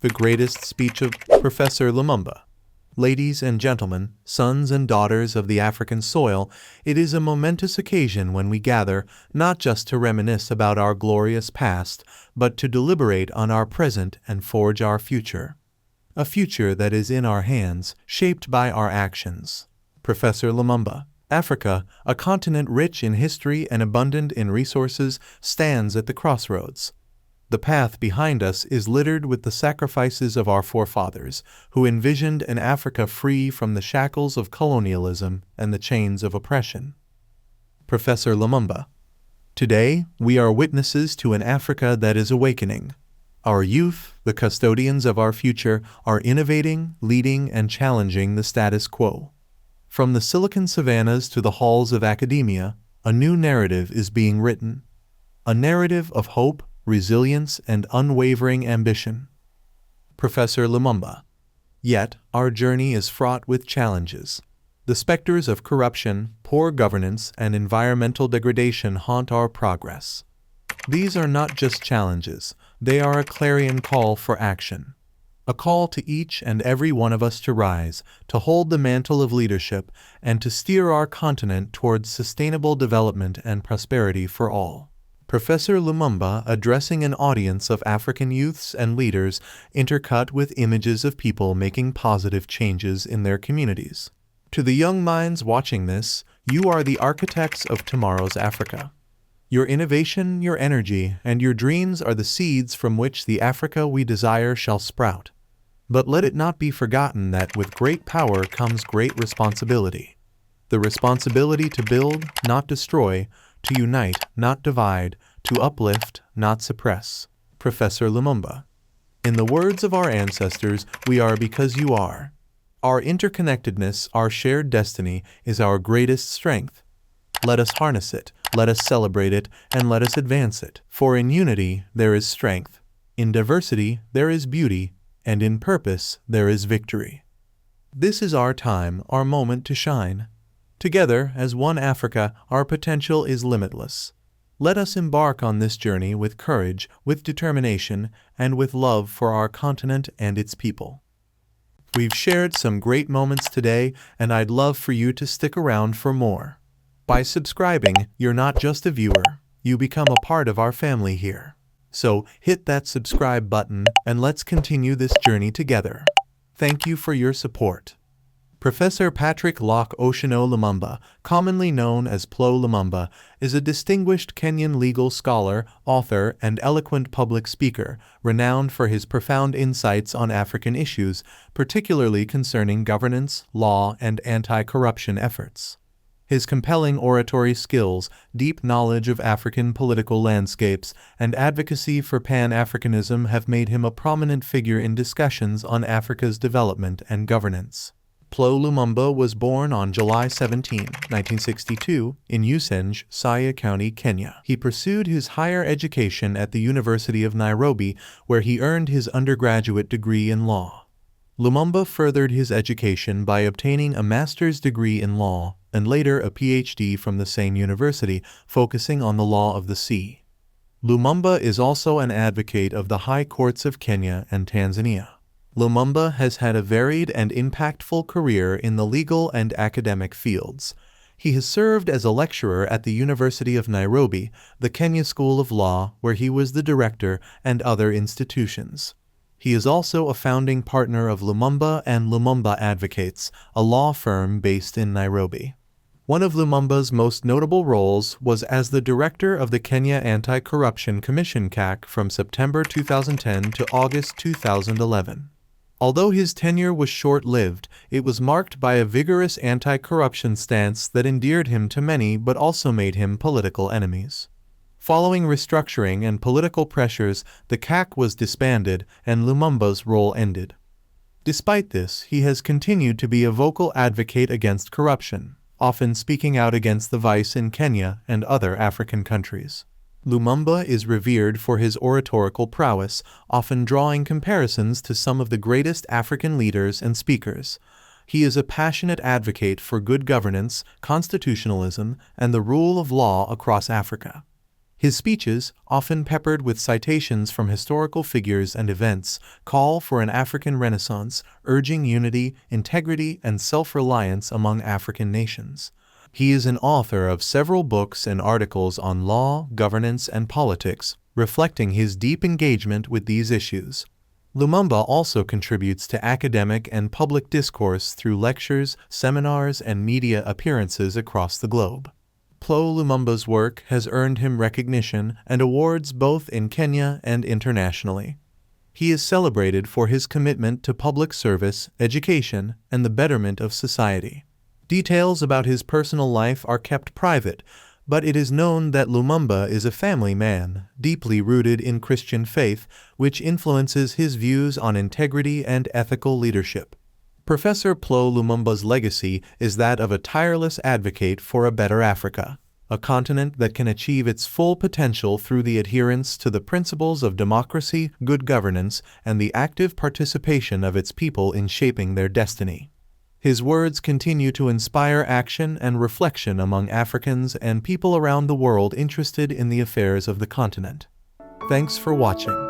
the greatest speech of Professor Lumumba. Ladies and gentlemen, sons and daughters of the African soil, it is a momentous occasion when we gather not just to reminisce about our glorious past, but to deliberate on our present and forge our future. A future that is in our hands, shaped by our actions. Professor Lumumba. Africa, a continent rich in history and abundant in resources, stands at the crossroads. The path behind us is littered with the sacrifices of our forefathers, who envisioned an Africa free from the shackles of colonialism and the chains of oppression. Professor Lumumba. Today, we are witnesses to an Africa that is awakening. Our youth, the custodians of our future, are innovating, leading, and challenging the status quo. From the Silicon savannas to the halls of academia, a new narrative is being written. A narrative of hope, resilience, and unwavering ambition. Professor Lumumba. Yet, our journey is fraught with challenges. The specters of corruption, poor governance, and environmental degradation haunt our progress. These are not just challenges, they are a clarion call for action. A call to each and every one of us to rise, to hold the mantle of leadership, and to steer our continent towards sustainable development and prosperity for all. Professor Lumumba addressing an audience of African youths and leaders, intercut with images of people making positive changes in their communities. To the young minds watching this, you are the architects of tomorrow's Africa. Your innovation, your energy, and your dreams are the seeds from which the Africa we desire shall sprout. But let it not be forgotten that with great power comes great responsibility. The responsibility to build, not destroy, to unite, not divide, to uplift, not suppress. Professor Lumumba. In the words of our ancestors, we are because you are. Our interconnectedness, our shared destiny, is our greatest strength. Let us harness it, let us celebrate it, and let us advance it. For in unity there is strength, in diversity there is beauty, and in purpose there is victory. This is our time, our moment to shine. Together, as one Africa, our potential is limitless. Let us embark on this journey with courage, with determination, and with love for our continent and its people. We've shared some great moments today, and I'd love for you to stick around for more. By subscribing, you're not just a viewer, you become a part of our family here. So hit that subscribe button, and let's continue this journey together. Thank you for your support. Professor Patrick Lumumba, commonly known as Pro Lumumba, is a distinguished Kenyan legal scholar, author, and eloquent public speaker, renowned for his profound insights on African issues, particularly concerning governance, law, and anti-corruption efforts. His compelling oratory skills, deep knowledge of African political landscapes, and advocacy for Pan-Africanism have made him a prominent figure in discussions on Africa's development and governance. Pro Lumumba was born on July 17, 1962, in Usenj, Siaya County, Kenya. He pursued his higher education at the University of Nairobi, where he earned his undergraduate degree in law. Lumumba furthered his education by obtaining a master's degree in law and later a PhD from the same university, focusing on the law of the sea. Lumumba is also an advocate of the high courts of Kenya and Tanzania. Lumumba has had a varied and impactful career in the legal and academic fields. He has served as a lecturer at the University of Nairobi, the Kenya School of Law, where he was the director, and other institutions. He is also a founding partner of Lumumba and Lumumba Advocates, a law firm based in Nairobi. One of Lumumba's most notable roles was as the director of the Kenya Anti-Corruption Commission (CAC) from September 2010 to August 2011. Although his tenure was short-lived, it was marked by a vigorous anti-corruption stance that endeared him to many but also made him political enemies. Following restructuring and political pressures, the CAC was disbanded and Lumumba's role ended. Despite this, he has continued to be a vocal advocate against corruption, often speaking out against the vice in Kenya and other African countries. Lumumba is revered for his oratorical prowess, often drawing comparisons to some of the greatest African leaders and speakers. He is a passionate advocate for good governance, constitutionalism, and the rule of law across Africa. His speeches, often peppered with citations from historical figures and events, call for an African Renaissance, urging unity, integrity, and self-reliance among African nations. He is an author of several books and articles on law, governance, and politics, reflecting his deep engagement with these issues. Lumumba also contributes to academic and public discourse through lectures, seminars, and media appearances across the globe. Lumumba's work has earned him recognition and awards both in Kenya and internationally. He is celebrated for his commitment to public service, education, and the betterment of society. Details about his personal life are kept private, but it is known that Lumumba is a family man, deeply rooted in Christian faith, which influences his views on integrity and ethical leadership. Professor Lumumba's legacy is that of a tireless advocate for a better Africa, a continent that can achieve its full potential through the adherence to the principles of democracy, good governance, and the active participation of its people in shaping their destiny. His words continue to inspire action and reflection among Africans and people around the world interested in the affairs of the continent. Thanks for watching.